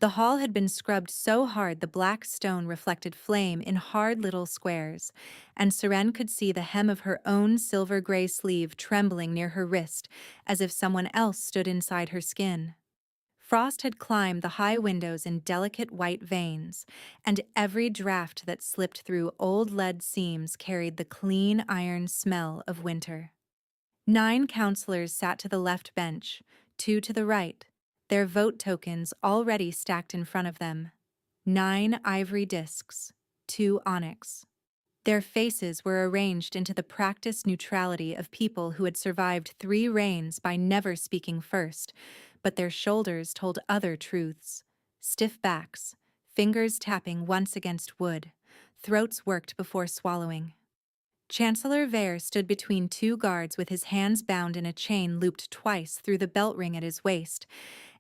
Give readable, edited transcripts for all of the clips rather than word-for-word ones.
The hall had been scrubbed so hard the black stone reflected flame in hard little squares, and Seren could see the hem of her own silver-gray sleeve trembling near her wrist as if someone else stood inside her skin. Frost had climbed the high windows in delicate white veins, and every draft that slipped through old lead seams carried the clean iron smell of winter. 9 counselors sat to the left bench, 2 to the right, their vote tokens already stacked in front of them. 9 ivory discs, 2 onyx. Their faces were arranged into the practiced neutrality of people who had survived 3 reigns by never speaking first, but their shoulders told other truths. Stiff backs, fingers tapping once against wood, throats worked before swallowing. Chancellor Vere stood between 2 guards with his hands bound in a chain looped twice through the belt ring at his waist,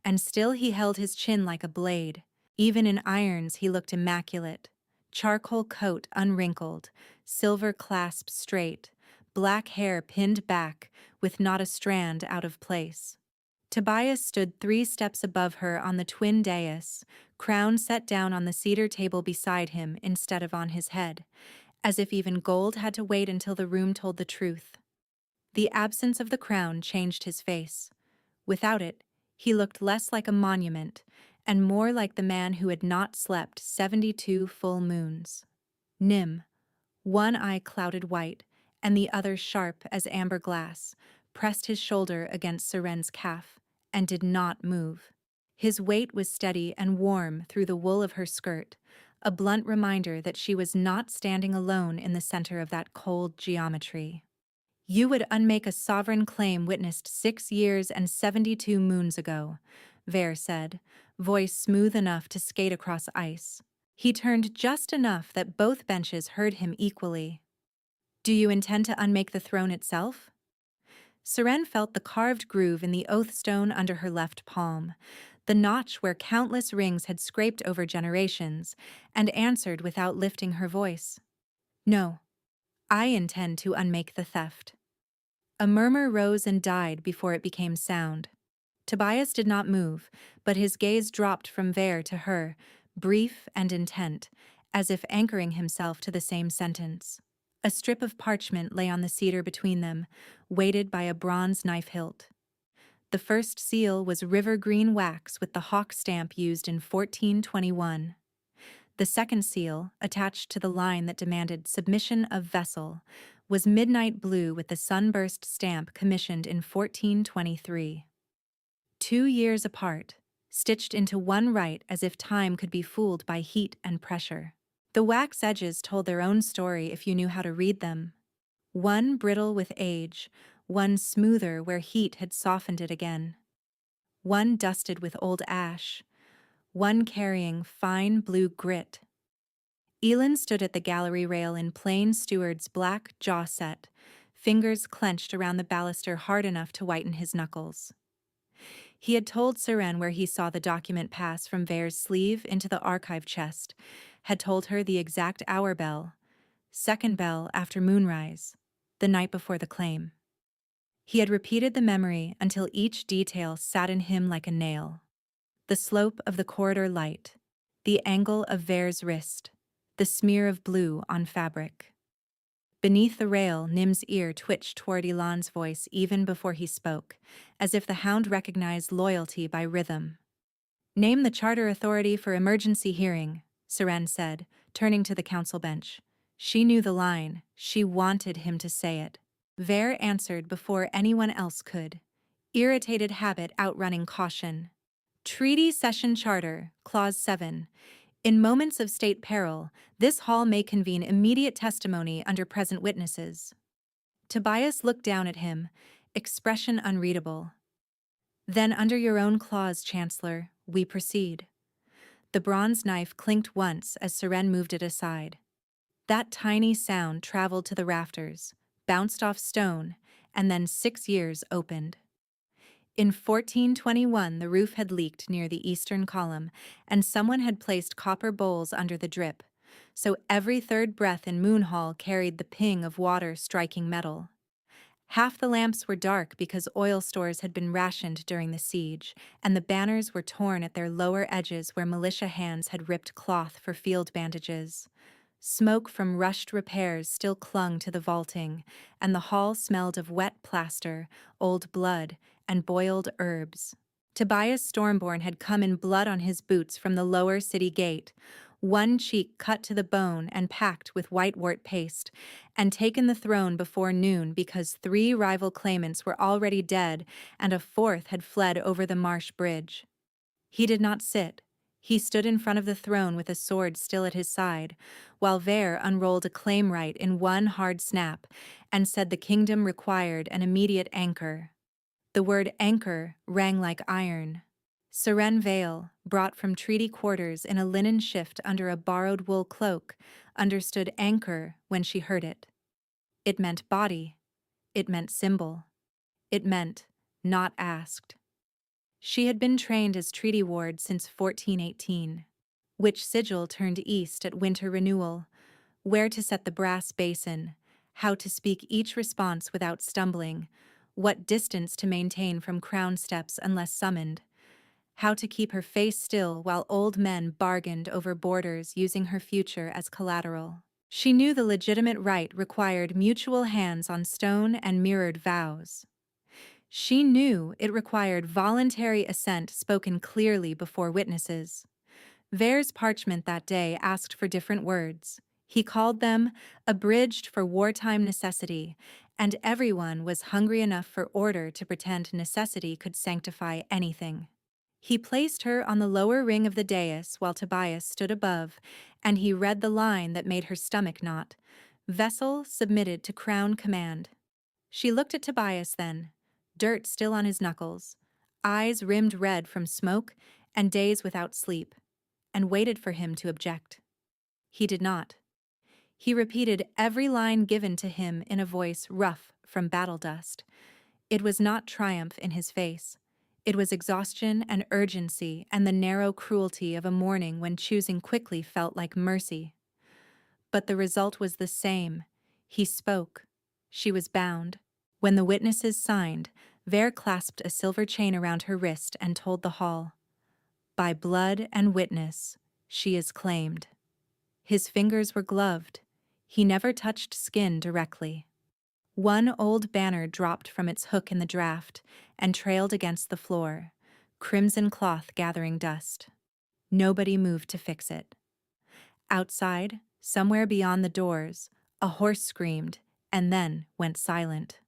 and still he held his chin like a blade. Even in irons he looked immaculate. Charcoal coat unwrinkled, silver clasp straight, black hair pinned back, with not a strand out of place. Tobias stood 3 steps above her on the twin dais, crown set down on the cedar table beside him instead of on his head, as if even gold had to wait until the room told the truth. The absence of the crown changed his face. Without it, he looked less like a monument, and more like the man who had not slept 72 full moons. Nim, one eye clouded white, and the other sharp as amber glass, pressed his shoulder against Seren's calf, and did not move. His weight was steady and warm through the wool of her skirt, a blunt reminder that she was not standing alone in the center of that cold geometry. You would unmake a sovereign claim witnessed 6 years and 72 moons ago, Vere said, voice smooth enough to skate across ice. He turned just enough that both benches heard him equally. Do you intend to unmake the throne itself? Seren felt the carved groove in the oath stone under her left palm, the notch where countless rings had scraped over generations, and answered without lifting her voice. No, I intend to unmake the theft. A murmur rose and died before it became sound. Tobias did not move, but his gaze dropped from Vere to her, brief and intent, as if anchoring himself to the same sentence. A strip of parchment lay on the cedar between them, weighted by a bronze knife hilt. The first seal was river green wax with the hawk stamp used in 1421. The second seal, attached to the line that demanded submission of vessel, was midnight blue with the sunburst stamp commissioned in 1423. 2 years apart, stitched into one right as if time could be fooled by heat and pressure. The wax edges told their own story if you knew how to read them. One brittle with age, one smoother where heat had softened it again. One dusted with old ash, one carrying fine blue grit. Elin stood at the gallery rail in plain steward's black jaw set, fingers clenched around the baluster hard enough to whiten his knuckles. He had told Seren where he saw the document pass from Vere's sleeve into the archive chest, had told her the exact hour bell, second bell after moonrise, the night before the claim. He had repeated the memory until each detail sat in him like a nail. The slope of the corridor light, the angle of Vere's wrist, the smear of blue on fabric. Beneath the rail, Nim's ear twitched toward Elan's voice even before he spoke, as if the hound recognized loyalty by rhythm. Name the charter authority for emergency hearing, Seren said, turning to the council bench. She knew the line. She wanted him to say it. Vere answered before anyone else could. Irritated habit outrunning caution. Treaty Session Charter, Clause 7. In moments of state peril, this hall may convene immediate testimony under present witnesses. Tobias looked down at him, expression unreadable. Then under your own clause, Chancellor, we proceed. The bronze knife clinked once as Seren moved it aside. That tiny sound traveled to the rafters, bounced off stone, and then 6 years opened. In 1421, the roof had leaked near the eastern column, and someone had placed copper bowls under the drip, so every third breath in Moon Hall carried the ping of water striking metal. Half the lamps were dark because oil stores had been rationed during the siege, and the banners were torn at their lower edges where militia hands had ripped cloth for field bandages. Smoke from rushed repairs still clung to the vaulting, and the hall smelled of wet plaster, old blood, and boiled herbs. Tobias Stormborn had come in blood on his boots from the lower city gate, one cheek cut to the bone and packed with whitewort paste, and taken the throne before noon because 3 rival claimants were already dead and a 4th had fled over the marsh bridge. He did not sit. He stood in front of the throne with a sword still at his side, while Vere unrolled a claim right in one hard snap and said the kingdom required an immediate anchor. The word anchor rang like iron. Seren Vale, brought from treaty quarters in a linen shift under a borrowed wool cloak, understood anchor when she heard it. It meant body. It meant symbol. It meant not asked. She had been trained as treaty ward since 1418. Which sigil turned east at winter renewal, where to set the brass basin, how to speak each response without stumbling, what distance to maintain from crown steps unless summoned, how to keep her face still while old men bargained over borders using her future as collateral. She knew the legitimate right required mutual hands on stone and mirrored vows. She knew it required voluntary assent spoken clearly before witnesses. Vere's parchment that day asked for different words. He called them abridged for wartime necessity, and everyone was hungry enough for order to pretend necessity could sanctify anything. He placed her on the lower ring of the dais while Tobias stood above, and he read the line that made her stomach knot. Vessel submitted to crown command. She looked at Tobias then, dirt still on his knuckles, eyes rimmed red from smoke and days without sleep, and waited for him to object. He did not. He repeated every line given to him in a voice rough from battle dust. It was not triumph in his face. It was exhaustion and urgency and the narrow cruelty of a morning when choosing quickly felt like mercy. But the result was the same. He spoke. She was bound. When the witnesses signed, Vere clasped a silver chain around her wrist and told the hall, "By blood and witness, she is claimed." His fingers were gloved. He never touched skin directly. One old banner dropped from its hook in the draft and trailed against the floor, crimson cloth gathering dust. Nobody moved to fix it. Outside, somewhere beyond the doors, a horse screamed and then went silent.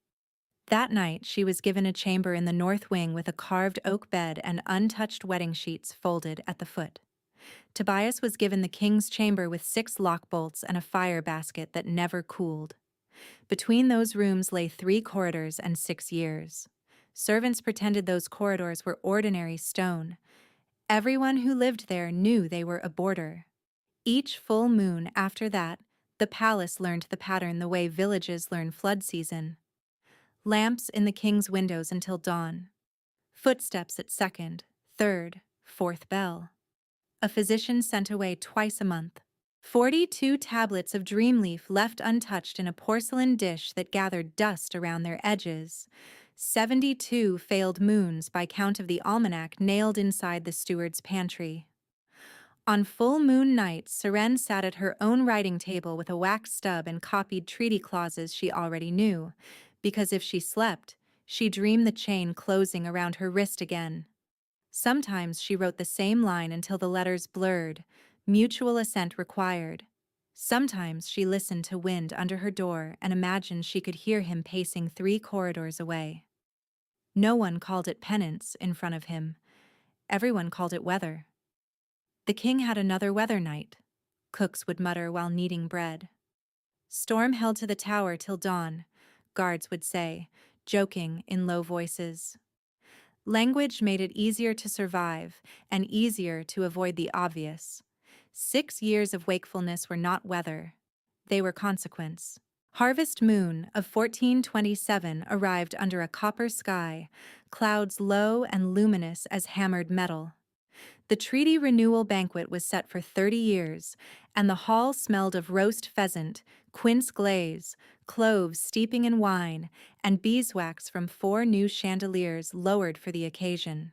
That night, she was given a chamber in the north wing with a carved oak bed and untouched wedding sheets folded at the foot. Tobias was given the king's chamber with 6 lock bolts and a fire basket that never cooled. Between those rooms lay 3 corridors and 6 years. Servants pretended those corridors were ordinary stone. Everyone who lived there knew they were a border. Each full moon after that, the palace learned the pattern the way villages learn flood season. Lamps in the king's windows until dawn. Footsteps at 2nd, 3rd, 4th bell. A physician sent away twice a month. 42 tablets of dreamleaf left untouched in a porcelain dish that gathered dust around their edges. 72 failed moons by count of the almanac nailed inside the steward's pantry. On full moon nights, Seren sat at her own writing table with a wax stub and copied treaty clauses she already knew, because if she slept, she dreamed the chain closing around her wrist again. Sometimes she wrote the same line until the letters blurred, mutual assent required. Sometimes she listened to wind under her door and imagined she could hear him pacing 3 corridors away. No one called it penance in front of him. Everyone called it weather. The king had another weather night, cooks would mutter while kneading bread. Storm held to the tower till dawn, guards would say, joking in low voices. Language made it easier to survive and easier to avoid the obvious. 6 years of wakefulness were not weather. They were consequence. Harvest moon of 1427 arrived under a copper sky, clouds low and luminous as hammered metal. The treaty renewal banquet was set for 30 years, and the hall smelled of roast pheasant, quince glaze, cloves steeping in wine, and beeswax from 4 new chandeliers lowered for the occasion.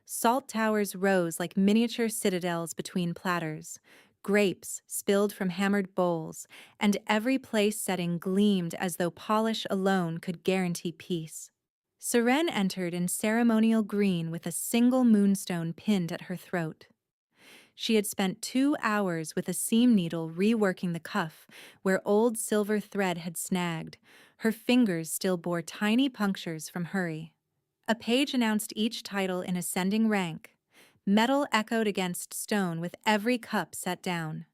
Salt towers rose like miniature citadels between platters, grapes spilled from hammered bowls, and every place setting gleamed as though polish alone could guarantee peace. Seren entered in ceremonial green with a single moonstone pinned at her throat. She had spent 2 hours with a seam needle reworking the cuff where old silver thread had snagged. Her fingers still bore tiny punctures from hurry. A page announced each title in ascending rank. Metal echoed against stone with every cup set down.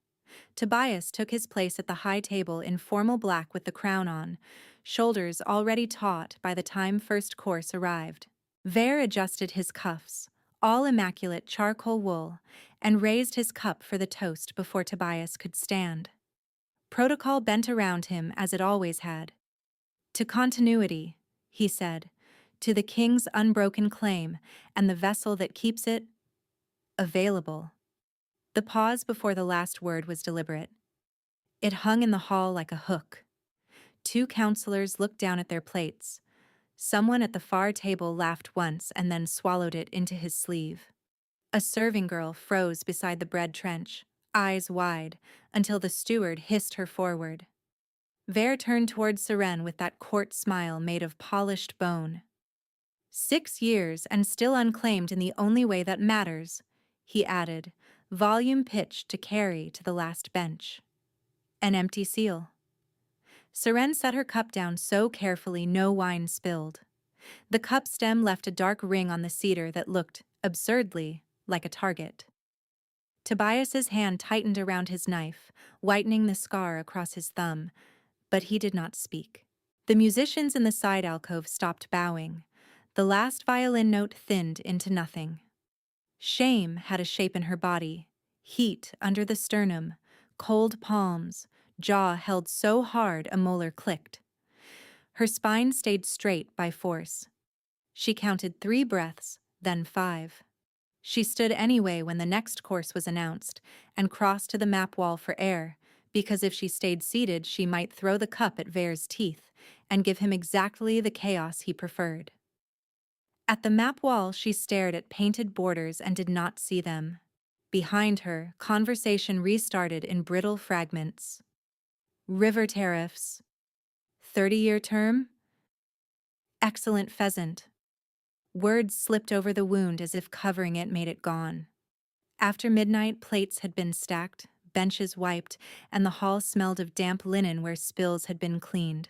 Tobias took his place at the high table in formal black with the crown on, shoulders already taut by the time first course arrived. Vare adjusted his cuffs, all immaculate charcoal wool, and raised his cup for the toast before Tobias could stand. Protocol bent around him as it always had. To continuity, he said, to the king's unbroken claim and the vessel that keeps it available. The pause before the last word was deliberate. It hung in the hall like a hook. 2 counselors looked down at their plates. Someone at the far table laughed once and then swallowed it into his sleeve. A serving girl froze beside the bread trench, eyes wide, until the steward hissed her forward. Vare turned toward Seren with that court smile made of polished bone. 6 years and still unclaimed in the only way that matters, he added, volume pitched to carry to the last bench. An empty seal. Seren set her cup down so carefully no wine spilled. The cup stem left a dark ring on the cedar that looked, absurdly, like a target. Tobias's hand tightened around his knife, whitening the scar across his thumb, but he did not speak. The musicians in the side alcove stopped bowing. The last violin note thinned into nothing. Shame had a shape in her body, heat under the sternum, cold palms, jaw held so hard a molar clicked. Her spine stayed straight by force. She counted 3 breaths, then 5. She stood anyway when the next course was announced and crossed to the map wall for air, because if she stayed seated she might throw the cup at Vare's teeth and give him exactly the chaos he preferred. At the map wall she stared at painted borders and did not see them. Behind her, conversation restarted in brittle fragments. River tariffs. 30-year term? Excellent pheasant. Words slipped over the wound as if covering it made it gone. After midnight, plates had been stacked, benches wiped, and the hall smelled of damp linen where spills had been cleaned.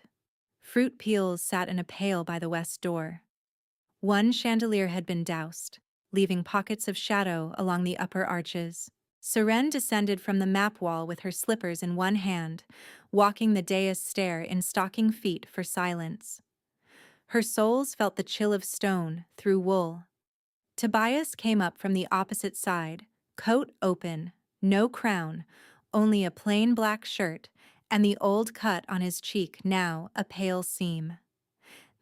Fruit peels sat in a pail by the west door. 1 chandelier had been doused, leaving pockets of shadow along the upper arches. Seren descended from the map wall with her slippers in one hand, walking the dais stair in stocking feet for silence. Her soles felt the chill of stone through wool. Tobias came up from the opposite side, coat open, no crown, only a plain black shirt, and the old cut on his cheek now a pale seam.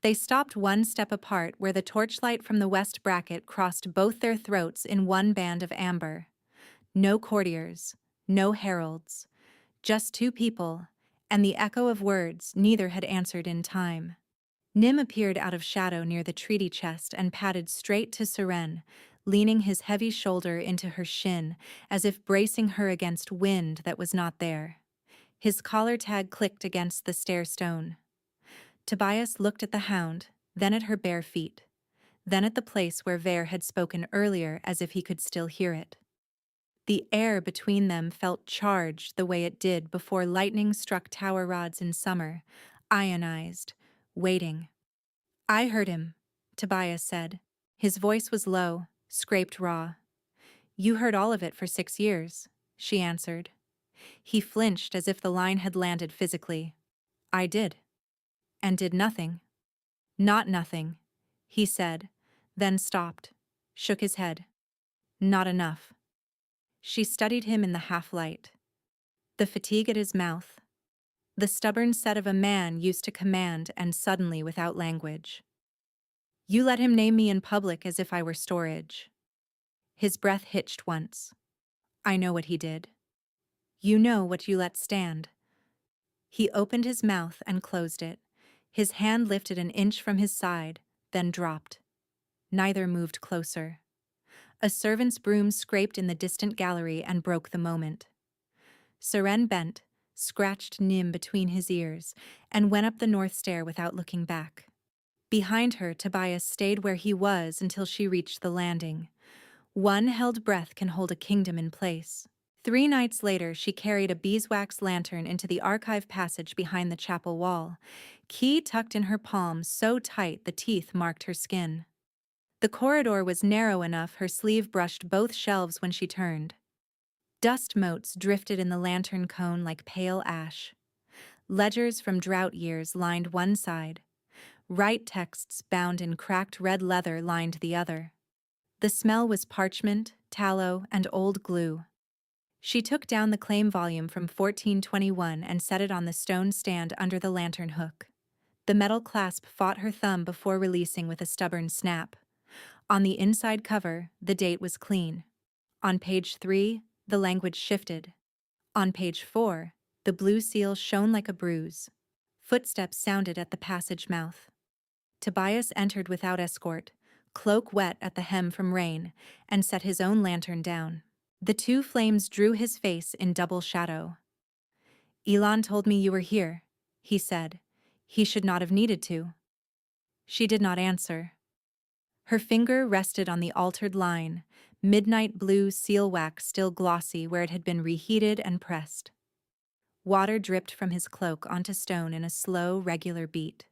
They stopped 1 step apart where the torchlight from the west bracket crossed both their throats in one band of amber. No courtiers, no heralds, just 2 people, and the echo of words neither had answered in time. Nim appeared out of shadow near the treaty chest and padded straight to Seren, leaning his heavy shoulder into her shin as if bracing her against wind that was not there. His collar tag clicked against the stair stone. Tobias looked at the hound, then at her bare feet, then at the place where Vare had spoken earlier as if he could still hear it. The air between them felt charged the way it did before lightning struck tower rods in summer, ionized, waiting. I heard him, Tobias said. His voice was low, scraped raw. You heard all of it for 6 years, she answered. He flinched as if the line had landed physically. I did. And did nothing. Not nothing, he said, then stopped, shook his head. Not enough. She studied him in the half-light. The fatigue at his mouth. The stubborn set of a man used to command and suddenly without language. You let him name me in public as if I were storage. His breath hitched once. I know what he did. You know what you let stand. He opened his mouth and closed it. His hand lifted an inch from his side, then dropped. Neither moved closer. A servant's broom scraped in the distant gallery and broke the moment. Seren bent, scratched Nim between his ears, and went up the north stair without looking back. Behind her, Tobias stayed where he was until she reached the landing. One held breath can hold a kingdom in place. 3 nights later, she carried a beeswax lantern into the archive passage behind the chapel wall, key tucked in her palm so tight the teeth marked her skin. The corridor was narrow enough her sleeve brushed both shelves when she turned. Dust motes drifted in the lantern cone like pale ash. Ledgers from drought years lined one side. Rite texts bound in cracked red leather lined the other. The smell was parchment, tallow, and old glue. She took down the claim volume from 1421 and set it on the stone stand under the lantern hook. The metal clasp fought her thumb before releasing with a stubborn snap. On the inside cover, the date was clean. On page 3, the language shifted. On page 4, the blue seal shone like a bruise. Footsteps sounded at the passage mouth. Tobias entered without escort, cloak wet at the hem from rain, and set his own lantern down. The 2 flames drew his face in double shadow. "Elon told me you were here," he said. "He should not have needed to." She did not answer. Her finger rested on the altered line, midnight blue seal wax still glossy where it had been reheated and pressed. Water dripped from his cloak onto stone in a slow, regular beat.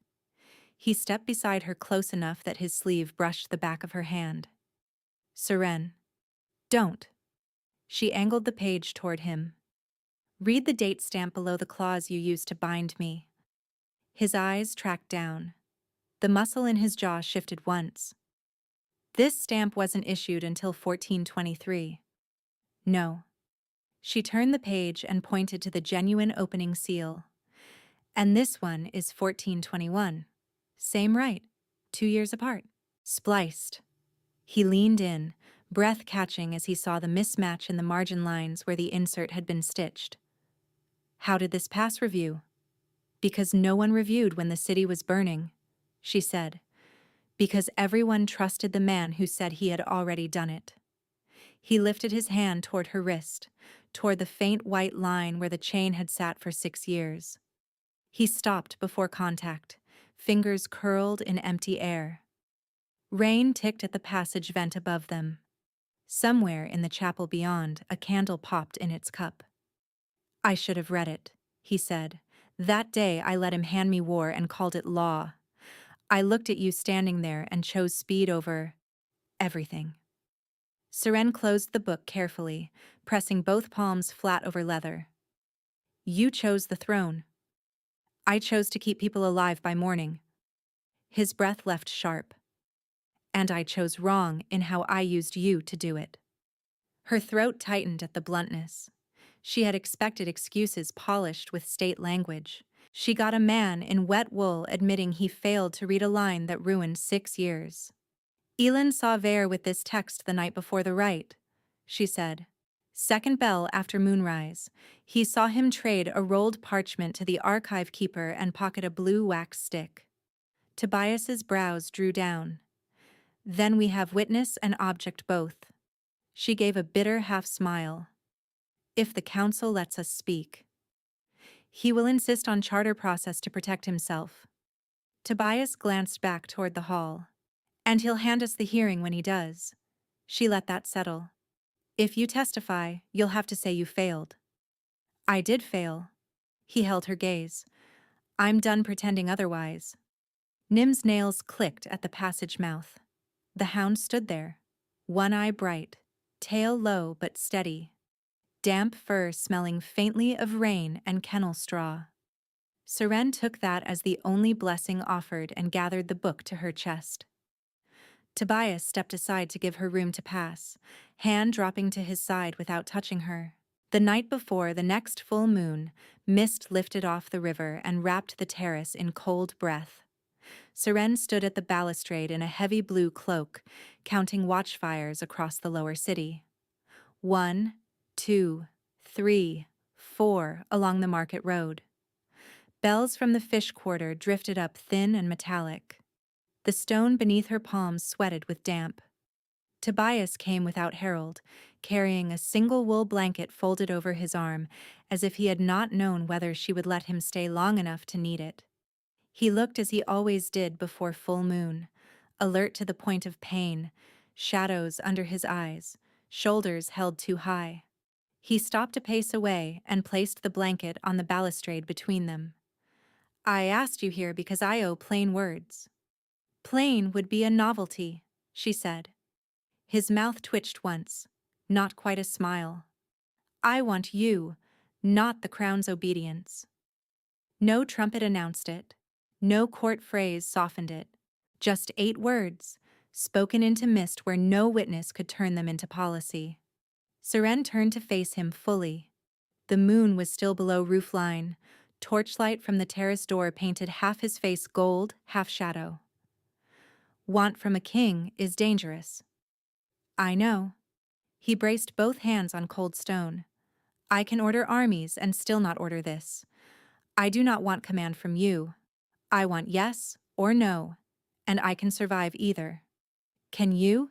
He stepped beside her close enough that his sleeve brushed the back of her hand. "Seren. Don't." She angled the page toward him. "Read the date stamp below the clause you used to bind me." His eyes tracked down. The muscle in his jaw shifted once. "This stamp wasn't issued until 1423. "No." She turned the page and pointed to the genuine opening seal. "And this one is 1421. Same right, 2 years apart. Spliced." He leaned in, breath catching as he saw the mismatch in the margin lines where the insert had been stitched. "How did this pass review?" "Because no one reviewed when the city was burning," she said. "Because everyone trusted the man who said he had already done it." He lifted his hand toward her wrist, toward the faint white line where the chain had sat for 6 years. He stopped before contact, fingers curled in empty air. Rain ticked at the passage vent above them. Somewhere in the chapel beyond, a candle popped in its cup. "I should have read it," he said. "That day I let him hand me war and called it law. I looked at you standing there and chose speed over everything." Seren closed the book carefully, pressing both palms flat over leather. "You chose the throne. I chose to keep people alive by morning." His breath left sharp. "And I chose wrong in how I used you to do it." Her throat tightened at the bluntness. She had expected excuses polished with state language. She got a man in wet wool admitting he failed to read a line that ruined 6 years. "Elon saw Vare with this text the night before the rite," she said. "Second bell after moonrise. He saw him trade a rolled parchment to the archive keeper and pocket a blue wax stick." Tobias's brows drew down. "Then we have witness and object both." She gave a bitter half-smile. "If the council lets us speak." "He will insist on charter process to protect himself." Tobias glanced back toward the hall. "And he'll hand us the hearing when he does." She let that settle. "If you testify, you'll have to say you failed." "I did fail." He held her gaze. "I'm done pretending otherwise." Nim's nails clicked at the passage mouth. The hound stood there, one eye bright, tail low but steady, damp fur smelling faintly of rain and kennel straw. Seren took that as the only blessing offered and gathered the book to her chest. Tobias stepped aside to give her room to pass, hand dropping to his side without touching her. The night before the next full moon, mist lifted off the river and wrapped the terrace in cold breath. Seren stood at the balustrade in a heavy blue cloak, counting watchfires across the lower city. 1, 2, 3, 4 along the market road. Bells from the fish quarter drifted up thin and metallic. The stone beneath her palms sweated with damp. Tobias came without herald, carrying a single wool blanket folded over his arm, as if he had not known whether she would let him stay long enough to need it. He looked as he always did before full moon, alert to the point of pain, shadows under his eyes, shoulders held too high. He stopped a pace away and placed the blanket on the balustrade between them. I asked you here because I owe plain words. Plain would be a novelty, she said. His mouth twitched once, not quite a smile. I want you, not the crown's obedience. No trumpet announced it. No court phrase softened it. Just 8 words, spoken into mist where no witness could turn them into policy. Seren turned to face him fully. The moon was still below roofline. Torchlight from the terrace door painted half his face gold, half shadow. Want from a king is dangerous. I know. He braced both hands on cold stone. I can order armies and still not order this. I do not want command from you. I want yes or no, and I can survive either. Can you?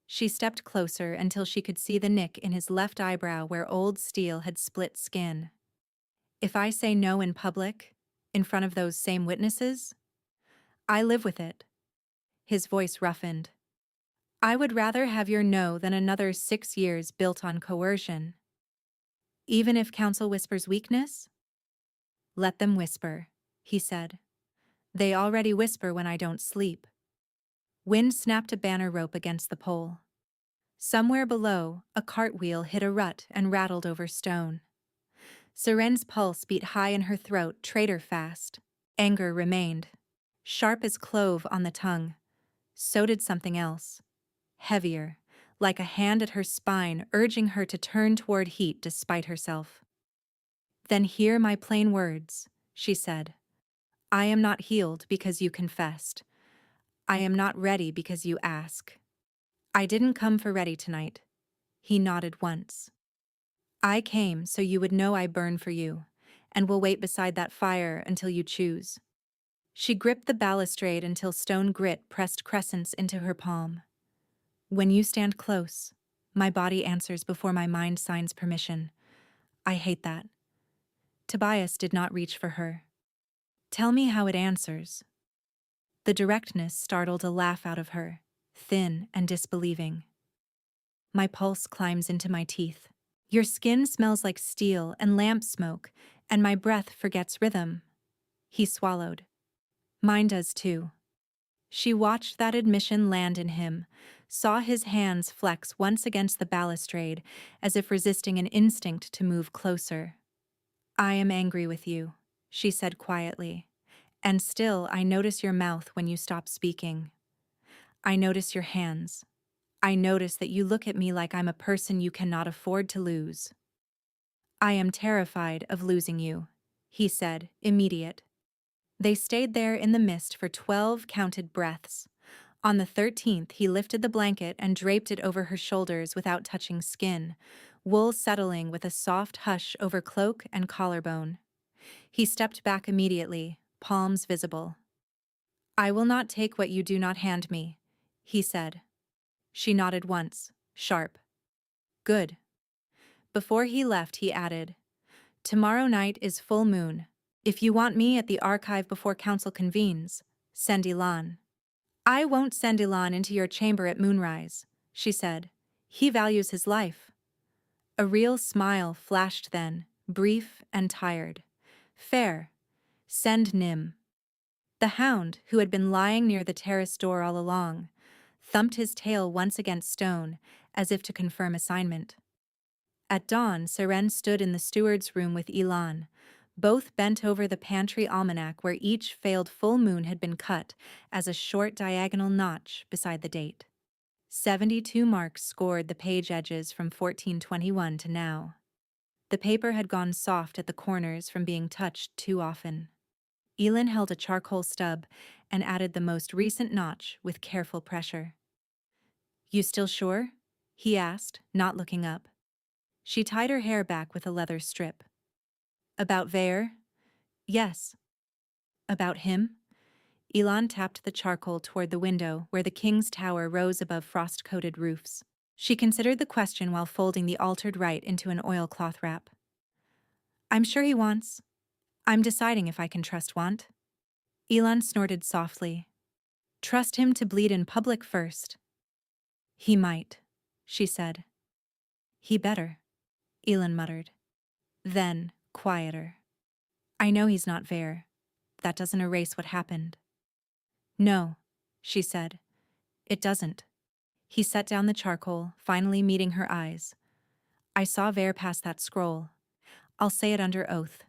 She stepped closer until she could see the nick in his left eyebrow where old steel had split skin. If I say no in public, in front of those same witnesses, I live with it. His voice roughened. I would rather have your no than another 6 years built on coercion. Even if counsel whispers weakness? Let them whisper, he said. They already whisper when I don't sleep. Wind snapped a banner rope against the pole. Somewhere below, a cartwheel hit a rut and rattled over stone. Seren's pulse beat high in her throat, traitor fast. Anger remained, sharp as clove on the tongue. So did something else. Heavier, like a hand at her spine urging her to turn toward heat despite herself. Then hear my plain words, she said. I am not healed because you confessed. I am not ready because you ask. I didn't come for ready tonight. He nodded once. I came so you would know I burn for you, and will wait beside that fire until you choose. She gripped the balustrade until stone grit pressed crescents into her palm. When you stand close, my body answers before my mind signs permission. I hate that. Tobias did not reach for her. Tell me how it answers. The directness startled a laugh out of her, thin and disbelieving. My pulse climbs into my teeth. Your skin smells like steel and lamp smoke, and my breath forgets rhythm. He swallowed. Mine does too. She watched that admission land in him, saw his hands flex once against the balustrade, as if resisting an instinct to move closer. I am angry with you, she said quietly, and still I notice your mouth when you stop speaking. I notice your hands. I notice that you look at me like I'm a person you cannot afford to lose. I am terrified of losing you, he said, immediate. They stayed there in the mist for 12 counted breaths. On the 13th, he lifted the blanket and draped it over her shoulders without touching skin, wool settling with a soft hush over cloak and collarbone. He stepped back immediately, palms visible. I will not take what you do not hand me, he said. She nodded once, sharp. Good. Before he left, he added, Tomorrow night is full moon. If you want me at the archive before council convenes, send Elan. I won't send Elan into your chamber at moonrise, she said. He values his life. A real smile flashed then, brief and tired. Fair. Send Nim. The hound, who had been lying near the terrace door all along, thumped his tail once against stone, as if to confirm assignment. At dawn, Seren stood in the steward's room with Elan, both bent over the pantry almanac where each failed full moon had been cut as a short diagonal notch beside the date. 72 marks scored the page edges from 1421 to now. The paper had gone soft at the corners from being touched too often. Elin held a charcoal stub and added the most recent notch with careful pressure. You still sure? He asked, not looking up. She tied her hair back with a leather strip. About Vare? Yes. About him? Elon tapped the charcoal toward the window where the king's tower rose above frost-coated roofs. She considered the question while folding the altered rite into an oilcloth wrap. I'm sure he wants. I'm deciding if I can trust Want. Elon snorted softly. Trust him to bleed in public first. He might, she said. He better, Elon muttered. Then, quieter. I know he's not Vare. That doesn't erase what happened. No, she said. It doesn't. He set down the charcoal, finally meeting her eyes. I saw Vare pass that scroll. I'll say it under oath.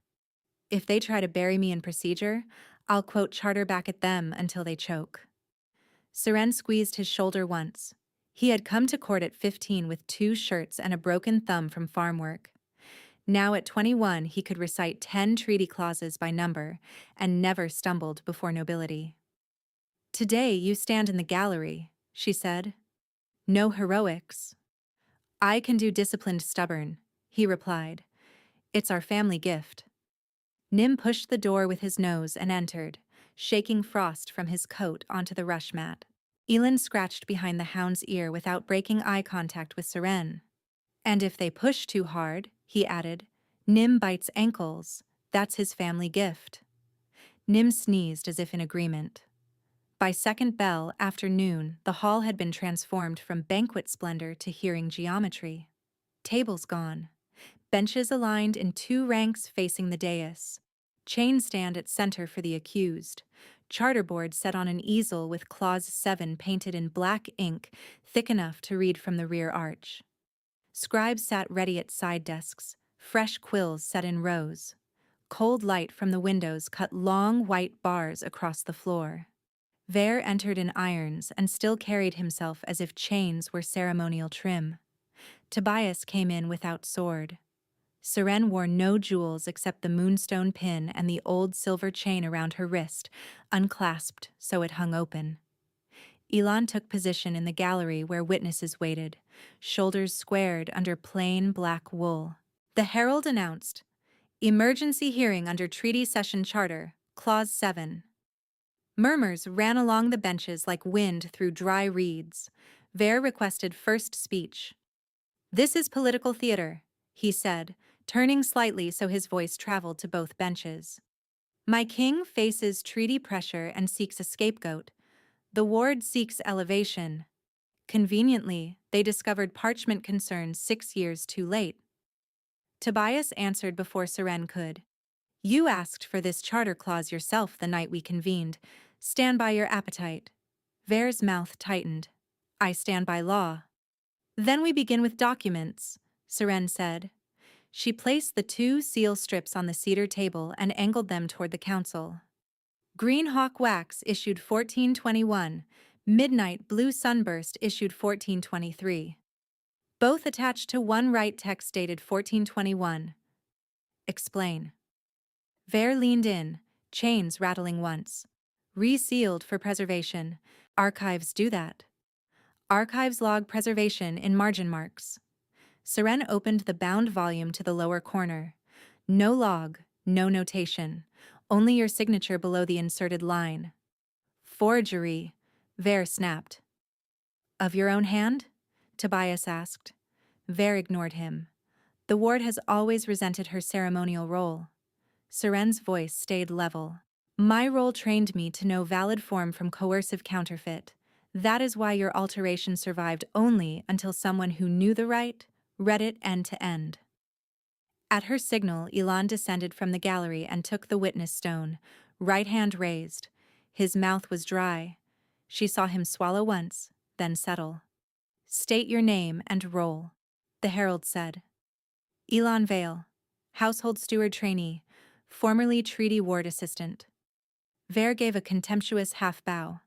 If they try to bury me in procedure, I'll quote Charter back at them until they choke. Seren squeezed his shoulder once. He had come to court at 15 with 2 shirts and a broken thumb from farm work. Now at 21 he could recite 10 treaty clauses by number and never stumbled before nobility. Today you stand in the gallery, she said. No heroics. I can do disciplined stubborn, he replied. It's our family gift. Nim pushed the door with his nose and entered, shaking frost from his coat onto the rush mat. Elin scratched behind the hound's ear without breaking eye contact with Seren. And if they push too hard, he added, Nim bites ankles. That's his family gift. Nim sneezed as if in agreement. By second bell after noon, the hall had been transformed from banquet splendor to hearing geometry. Tables gone. Benches aligned in 2 ranks facing the dais. Chain stand at center for the accused. Charterboard set on an easel with Clause 7 painted in black ink, thick enough to read from the rear arch. Scribes sat ready at side desks, fresh quills set in rows. Cold light from the windows cut long white bars across the floor. Vare entered in irons and still carried himself as if chains were ceremonial trim. Tobias came in without sword. Seren wore no jewels except the moonstone pin and the old silver chain around her wrist, unclasped so it hung open. Elon took position in the gallery where witnesses waited, shoulders squared under plain black wool. The herald announced, Emergency hearing under Treaty Session Charter, Clause 7. Murmurs ran along the benches like wind through dry reeds. Vare requested first speech. This is political theater, he said, turning slightly so his voice traveled to both benches. My king faces treaty pressure and seeks a scapegoat. The ward seeks elevation. Conveniently, they discovered parchment concerns 6 years too late. Tobias answered before Seren could. You asked for this charter clause yourself the night we convened. Stand by your appetite. Vare's mouth tightened. I stand by law. Then we begin with documents, Seren said. She placed the 2 seal strips on the cedar table and angled them toward the council. Green Hawk Wax issued 1421, Midnight Blue Sunburst issued 1423. Both attached to one right text dated 1421. Explain. Vare leaned in, chains rattling once. Resealed for preservation. Archives do that. Archives log preservation in margin marks. Seren opened the bound volume to the lower corner. No log, no notation. Only your signature below the inserted line. Forgery, Vare snapped. Of your own hand? Tobias asked. Vare ignored him. The ward has always resented her ceremonial role. Seren's voice stayed level. My role trained me to know valid form from coercive counterfeit. That is why your alteration survived only until someone who knew the right read it end to end. At her signal, Elon descended from the gallery and took the witness stone, right hand raised. His mouth was dry. She saw him swallow once, then settle. State your name and role, the herald said. Elon Vale, household steward trainee, formerly treaty ward assistant. Vare gave a contemptuous half bow.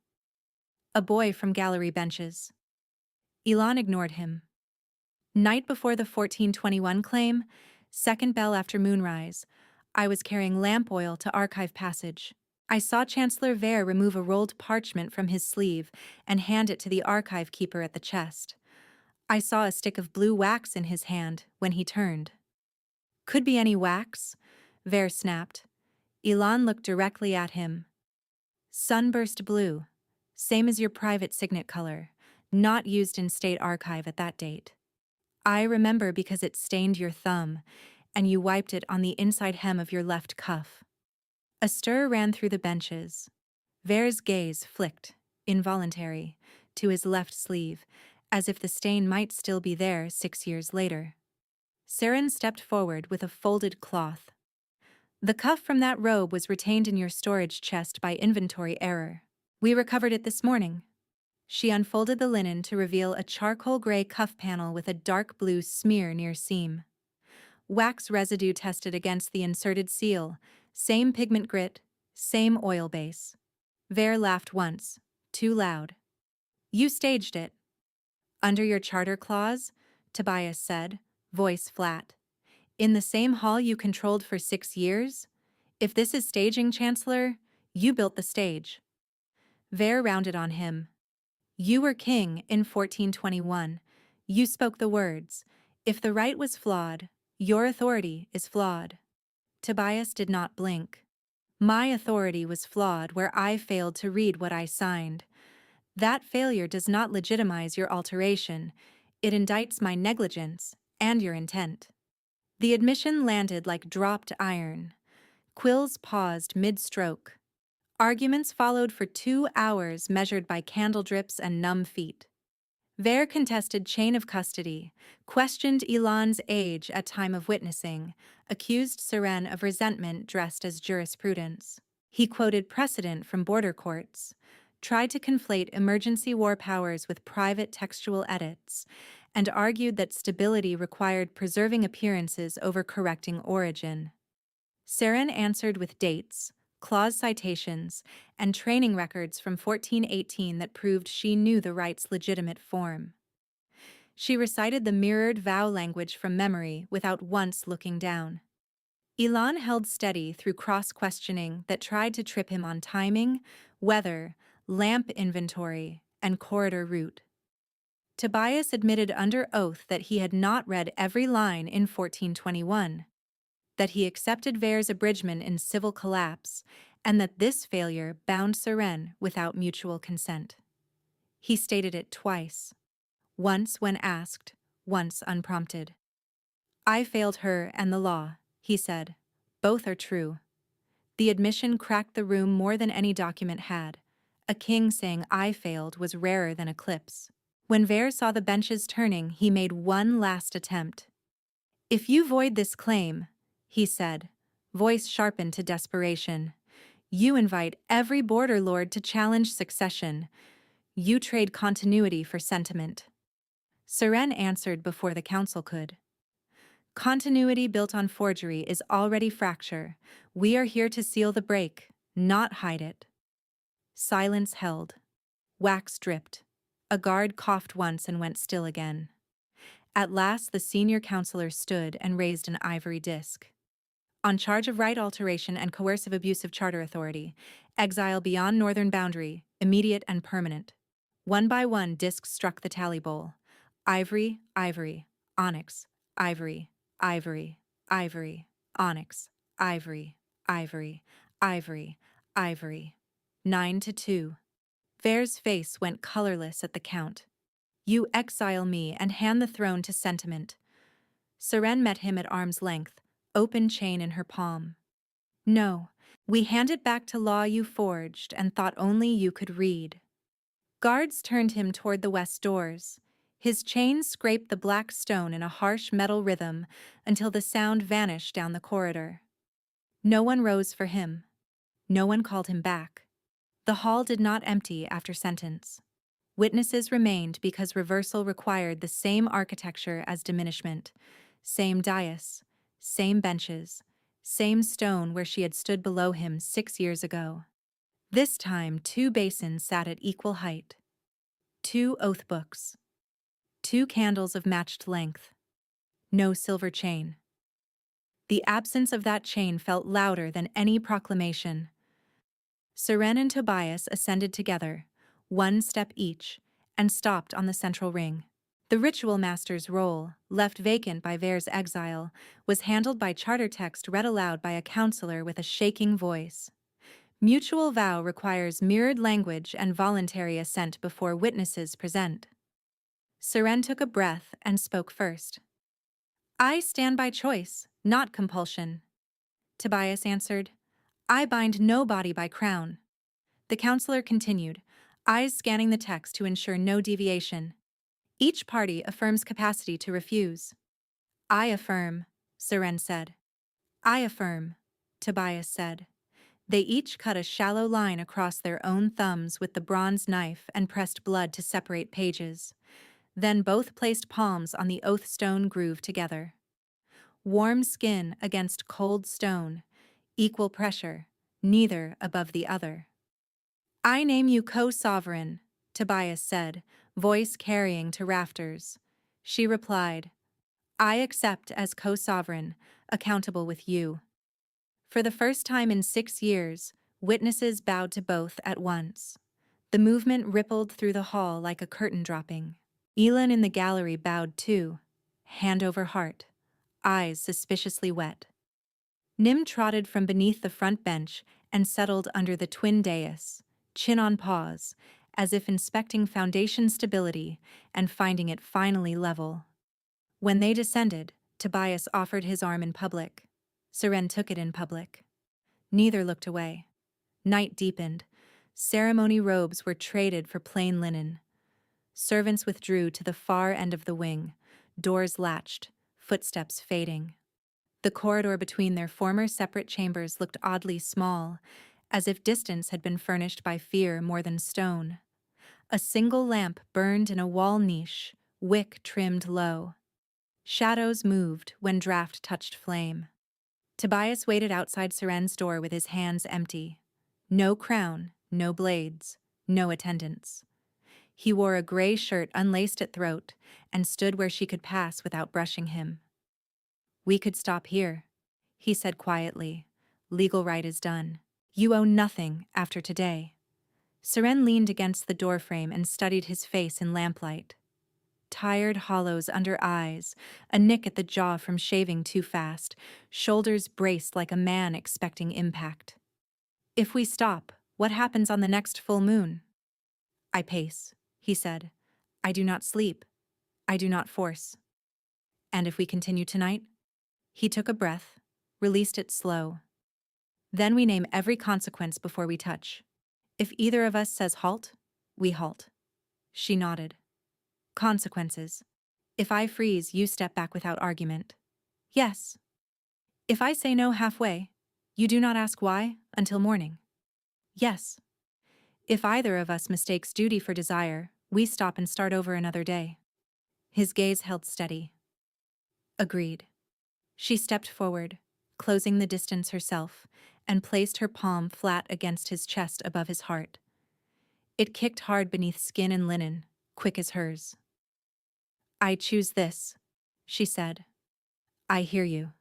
A boy from gallery benches. Elon ignored him. Night before the 1421 claim, second bell after moonrise, I was carrying lamp oil to archive passage. I saw Chancellor Vare remove a rolled parchment from his sleeve and hand it to the archive keeper at the chest. I saw a stick of blue wax in his hand when he turned. Could be any wax, Vare snapped. Elon looked directly at him. Sunburst blue, same as your private signet color, not used in state archive at that date. I remember because it stained your thumb, and you wiped it on the inside hem of your left cuff. A stir ran through the benches. Vere's gaze flicked, involuntary, to his left sleeve, as if the stain might still be there 6 years later. Seren stepped forward with a folded cloth. The cuff from that robe was retained in your storage chest by inventory error. We recovered it this morning. She unfolded the linen to reveal a charcoal gray cuff panel with a dark blue smear near seam. Wax residue tested against the inserted seal, same pigment grit, same oil base. Vere laughed once, too loud. You staged it. Under your charter clause, Tobias said, voice flat. In the same hall you controlled for 6 years? If this is staging, Chancellor, you built the stage. Vere rounded on him. You were king in 1421. You spoke the words. If the right was flawed, your authority is flawed. Tobias did not blink. My authority was flawed where I failed to read what I signed. That failure does not legitimize your alteration. It indicts my negligence and your intent. The admission landed like dropped iron. Quills paused mid-stroke. Arguments followed for 2 hours measured by candle drips and numb feet. Vere contested chain of custody, questioned Elon's age at time of witnessing, accused Seren of resentment dressed as jurisprudence. He quoted precedent from border courts, tried to conflate emergency war powers with private textual edits, and argued that stability required preserving appearances over correcting origin. Seren answered with dates, clause citations, and training records from 1418 that proved she knew the right's legitimate form. She recited the mirrored vow language from memory without once looking down. Elon held steady through cross-questioning that tried to trip him on timing, weather, lamp inventory, and corridor route. Tobias admitted under oath that he had not read every line in 1421. That he accepted Vere's abridgment in civil collapse, and that this failure bound Seren without mutual consent. He stated it twice, once when asked, once unprompted. I failed her and the law, he said. Both are true. The admission cracked the room more than any document had. A king saying I failed was rarer than eclipse. When Vere saw the benches turning, he made one last attempt. If you void this claim, he said, voice sharpened to desperation, you invite every border lord to challenge succession. You trade continuity for sentiment. Seren answered before the council could. Continuity built on forgery is already fracture. We are here to seal the break, not hide it. Silence held. Wax dripped. A guard coughed once and went still again. At last the senior counselor stood and raised an ivory disc. On charge of right alteration and coercive abuse of charter authority, exile beyond northern boundary, immediate and permanent. One by one discs struck the tally bowl. Ivory, ivory, onyx, ivory, ivory, ivory, onyx, ivory, ivory, ivory, ivory. 9-2. Vere's face went colorless at the count. You exile me and hand the throne to sentiment. Seren met him at arm's length, open chain in her palm. No, we hand it back to law you forged and thought only you could read. Guards turned him toward the west doors. His chain scraped the black stone in a harsh metal rhythm until the sound vanished down the corridor. No one rose for him. No one called him back. The hall did not empty after sentence. Witnesses remained because reversal required the same architecture as diminishment, same dais, same benches, same stone where she had stood below him 6 years ago. This time 2 basins sat at equal height. 2 oath books. 2 candles of matched length. No silver chain. The absence of that chain felt louder than any proclamation. Seren and Tobias ascended together, 1 step each, and stopped on the central ring. The ritual master's role, left vacant by Vare's exile, was handled by charter text read aloud by a counselor with a shaking voice. Mutual vow requires mirrored language and voluntary assent before witnesses present. Seren took a breath and spoke first. I stand by choice, not compulsion. Tobias answered, I bind no body by crown. The counselor continued, eyes scanning the text to ensure no deviation. Each party affirms capacity to refuse. I affirm, Seren said. I affirm, Tobias said. They each cut a shallow line across their own thumbs with the bronze knife and pressed blood to separate pages. Then both placed palms on the oath stone groove together. Warm skin against cold stone, equal pressure, neither above the other. I name you co-sovereign, Tobias said, voice carrying to rafters. She replied, I accept as co-sovereign, accountable with you. For the first time in 6 years, witnesses bowed to both at once. The movement rippled through the hall like a curtain dropping. Elin in the gallery bowed too, hand over heart, eyes suspiciously wet. Nim trotted from beneath the front bench and settled under the twin dais, chin on paws, as if inspecting foundation stability and finding it finally level. When they descended, Tobias offered his arm in public. Seren took it in public. Neither looked away. Night deepened. Ceremony robes were traded for plain linen. Servants withdrew to the far end of the wing, doors latched, footsteps fading. The corridor between their former separate chambers looked oddly small, as if distance had been furnished by fear more than stone. A single lamp burned in a wall niche, wick trimmed low. Shadows moved when draft touched flame. Tobias waited outside Seren's door with his hands empty. No crown, no blades, no attendants. He wore a gray shirt unlaced at throat and stood where she could pass without brushing him. We could stop here, he said quietly. Legal right is done. You owe nothing after today. Seren leaned against the doorframe and studied his face in lamplight. Tired hollows under eyes, a nick at the jaw from shaving too fast, shoulders braced like a man expecting impact. If we stop, what happens on the next full moon? I pace, he said. I do not sleep. I do not force. And if we continue tonight? He took a breath, released it slow. Then we name every consequence before we touch. If either of us says halt, we halt. She nodded. Consequences. If I freeze, you step back without argument. Yes. If I say no halfway, you do not ask why until morning. Yes. If either of us mistakes duty for desire, we stop and start over another day. His gaze held steady. Agreed. She stepped forward, closing the distance herself, and placed her palm flat against his chest above his heart. It kicked hard beneath skin and linen, quick as hers. I choose this, she said. I hear you,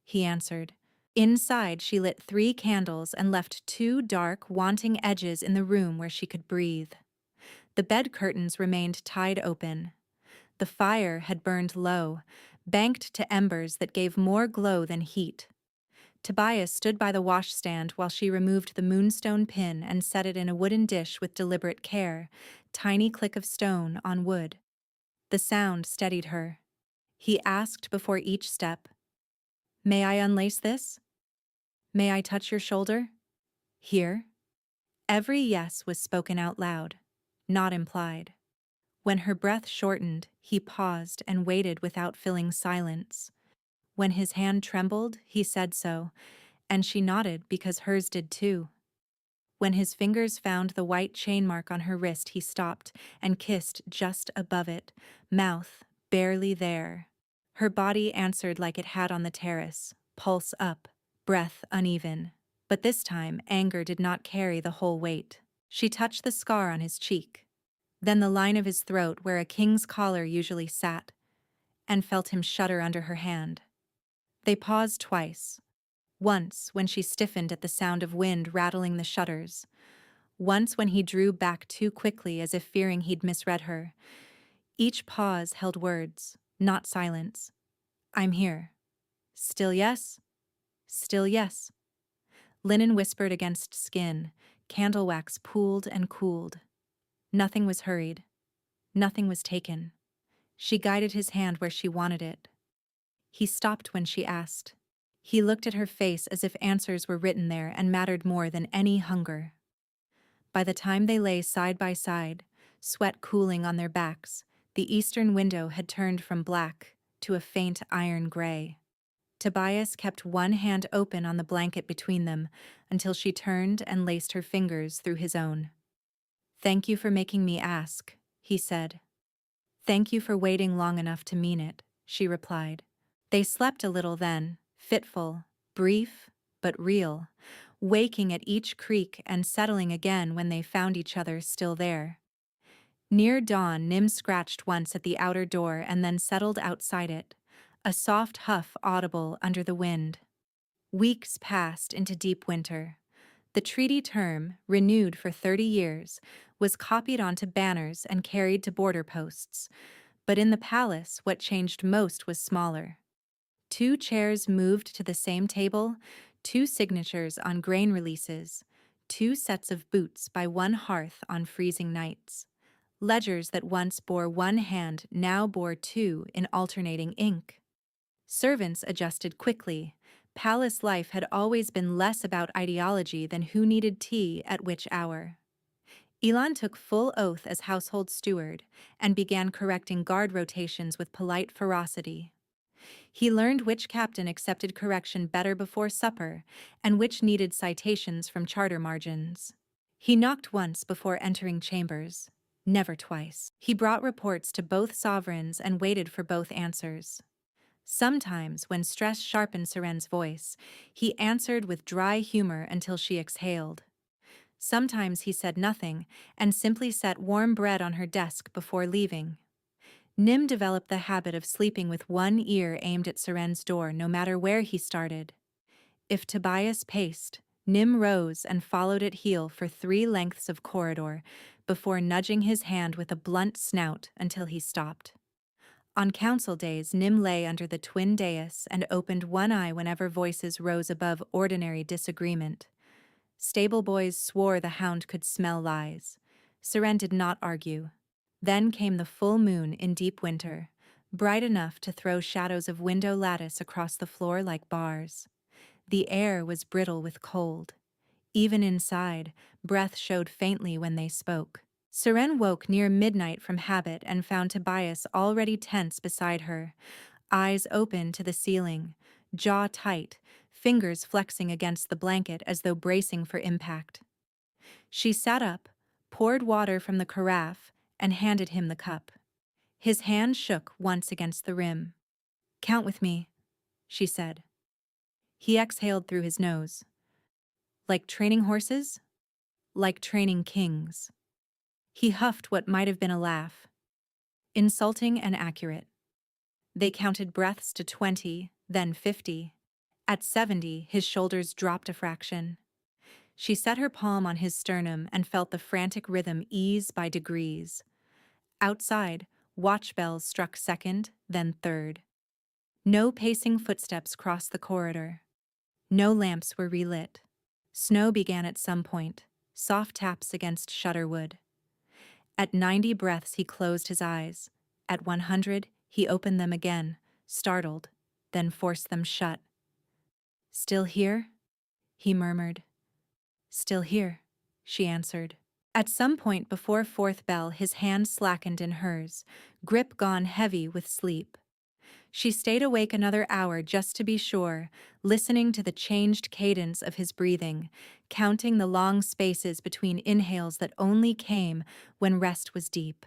he answered. Inside, she lit 3 candles and left 2 dark, wanting edges in the room where she could breathe. The bed curtains remained tied open. The fire had burned low, banked to embers that gave more glow than heat. Tobias stood by the washstand while she removed the moonstone pin and set it in a wooden dish with deliberate care, tiny click of stone on wood. The sound steadied her. He asked before each step, May I unlace this? May I touch your shoulder? Here? Every yes was spoken out loud, not implied. When her breath shortened, he paused and waited without filling silence. When his hand trembled, he said so, and she nodded because hers did too. When his fingers found the white chain mark on her wrist, he stopped and kissed just above it, mouth barely there. Her body answered like it had on the terrace, pulse up, breath uneven. But this time, anger did not carry the whole weight. She touched the scar on his cheek, then the line of his throat where a king's collar usually sat, and felt him shudder under her hand. They paused twice. Once when she stiffened at the sound of wind rattling the shutters. Once when he drew back too quickly as if fearing he'd misread her. Each pause held words, not silence. I'm here. Still yes? Still yes. Linen whispered against skin, candle wax pooled and cooled. Nothing was hurried. Nothing was taken. She guided his hand where she wanted it. He stopped when she asked. He looked at her face as if answers were written there and mattered more than any hunger. By the time they lay side by side, sweat cooling on their backs, the eastern window had turned from black to a faint iron gray. Tobias kept one hand open on the blanket between them until she turned and laced her fingers through his own. "Thank you for making me ask," he said. "Thank you for waiting long enough to mean it," she replied. They slept a little then, fitful, brief, but real, waking at each creak and settling again when they found each other still there. Near dawn, Nim scratched once at the outer door and then settled outside it, a soft huff audible under the wind. Weeks passed into deep winter. The treaty term, renewed for 30 years, was copied onto banners and carried to border posts. But in the palace, what changed most was smaller. 2 chairs moved to the same table, 2 signatures on grain releases, 2 sets of boots by one hearth on freezing nights. Ledgers that once bore one hand now bore 2 in alternating ink. Servants adjusted quickly. Palace life had always been less about ideology than who needed tea at which hour. Elon took full oath as household steward and began correcting guard rotations with polite ferocity. He learned which captain accepted correction better before supper and which needed citations from charter margins. He knocked once before entering chambers, never twice. He brought reports to both sovereigns and waited for both answers. Sometimes, when stress sharpened Seren's voice, he answered with dry humor until she exhaled. Sometimes he said nothing and simply set warm bread on her desk before leaving. Nim developed the habit of sleeping with one ear aimed at Seren's door no matter where he started. If Tobias paced, Nim rose and followed at heel for 3 lengths of corridor before nudging his hand with a blunt snout until he stopped. On council days, Nim lay under the twin dais and opened one eye whenever voices rose above ordinary disagreement. Stable boys swore the hound could smell lies. Seren did not argue. Then came the full moon in deep winter, bright enough to throw shadows of window lattice across the floor like bars. The air was brittle with cold. Even inside, breath showed faintly when they spoke. Seren woke near midnight from habit and found Tobias already tense beside her, eyes open to the ceiling, jaw tight, fingers flexing against the blanket as though bracing for impact. She sat up, poured water from the carafe, and handed him the cup. His hand shook once against the rim. "Count with me," she said. He exhaled through his nose. "Like training horses? Like training kings." He huffed what might have been a laugh. Insulting and accurate. They counted breaths to 20, then 50. At 70, his shoulders dropped a fraction. She set her palm on his sternum and felt the frantic rhythm ease by degrees. Outside, watch bells struck second, then third. No pacing footsteps crossed the corridor. No lamps were relit. Snow began at some point, soft taps against shutter wood. At 90 breaths he closed his eyes. At 100 he opened them again, startled, then forced them shut. "Still here?" he murmured. "Still here," she answered. At some point before 4th bell his hand slackened in hers, grip gone heavy with sleep. She stayed awake another hour just to be sure, listening to the changed cadence of his breathing, counting the long spaces between inhales that only came when rest was deep.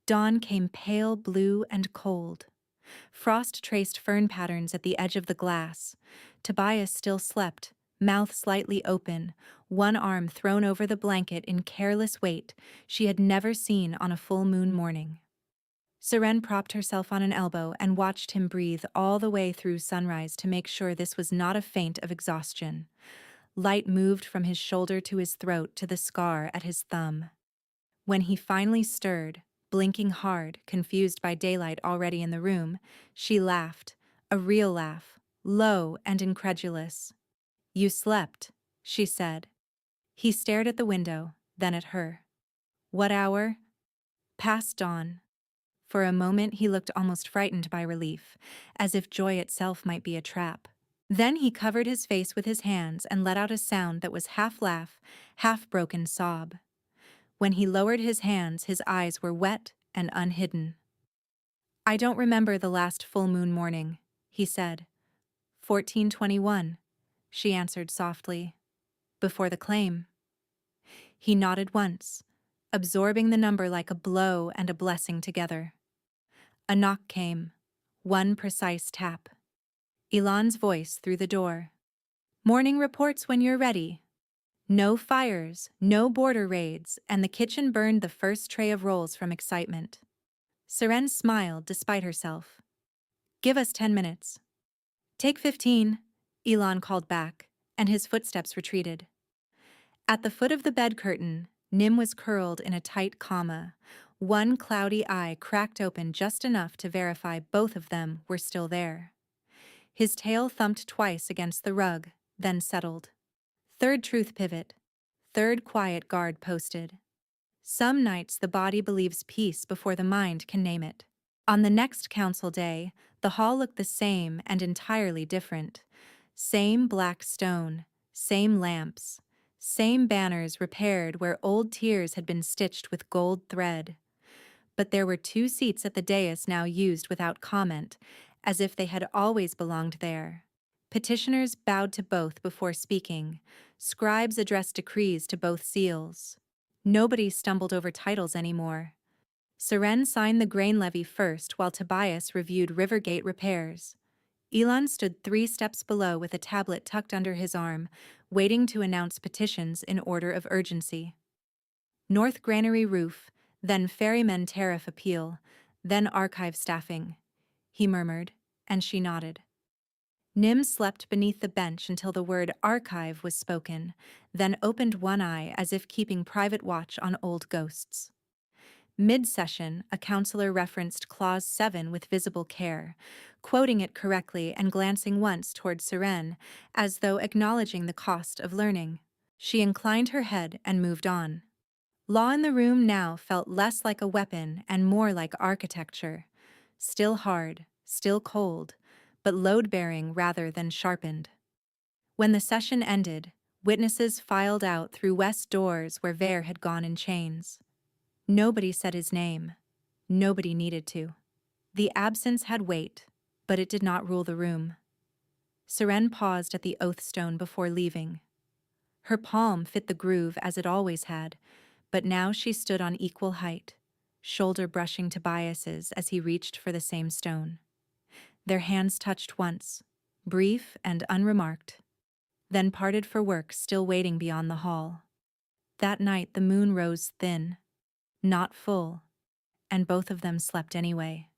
Dawn came pale blue and cold. Frost traced fern patterns at the edge of the glass. Tobias still slept, mouth slightly open, one arm thrown over the blanket in careless weight she had never seen on a full moon morning. Seren propped herself on an elbow and watched him breathe all the way through sunrise to make sure this was not a feint of exhaustion. Light moved from his shoulder to his throat to the scar at his thumb. When he finally stirred, Blinking hard, confused by daylight already in the room, she laughed, a real laugh, low and incredulous. "You slept," she said. He stared at the window, then at her. "What hour?" "Past dawn." For a moment he looked almost frightened by relief, as if joy itself might be a trap. Then he covered his face with his hands and let out a sound that was half laugh, half broken sob. When he lowered his hands, his eyes were wet and unhidden. "I don't remember the last full moon morning," he said. 1421, she answered softly. "Before the claim." He nodded once, absorbing the number like a blow and a blessing together. A knock came, one precise tap. Elon's voice through the door. "Morning reports when you're ready." No fires, no border raids, and the kitchen burned the first tray of rolls from excitement. Seren smiled despite herself. "Give us 10 minutes." "Take 15, Elon called back, and his footsteps retreated. At the foot of the bed curtain, Nim was curled in a tight comma, one cloudy eye cracked open just enough to verify both of them were still there. His tail thumped twice against the rug, then settled. Third truth pivot. Third quiet guard posted. Some nights the body believes peace before the mind can name it. On the next council day, the hall looked the same and entirely different. Same black stone, same lamps, same banners repaired where old tiers had been stitched with gold thread. But there were 2 seats at the dais now used without comment, as if they had always belonged there. Petitioners bowed to both before speaking. Scribes addressed decrees to both seals. Nobody stumbled over titles anymore. Seren signed the grain levy first while Tobias reviewed Rivergate repairs. Elon stood 3 steps below with a tablet tucked under his arm, waiting to announce petitions in order of urgency. North Granary roof, then ferryman tariff appeal, then archive staffing, he murmured, and she nodded. Nim slept beneath the bench until the word archive was spoken, then opened one eye as if keeping private watch on old ghosts. Mid-session, a counselor referenced Clause 7 with visible care, quoting it correctly and glancing once toward Seren, as though acknowledging the cost of learning. She inclined her head and moved on. Law in the room now felt less like a weapon and more like architecture. Still hard, still cold, but load-bearing rather than sharpened. When the session ended, witnesses filed out through west doors where Vare had gone in chains. Nobody said his name. Nobody needed to. The absence had weight, but it did not rule the room. Seren paused at the oath stone before leaving. Her palm fit the groove as it always had, but now she stood on equal height, shoulder brushing Tobias's as he reached for the same stone. Their hands touched once, brief and unremarked, then parted for work still waiting beyond the hall. That night the moon rose thin, not full, and both of them slept anyway.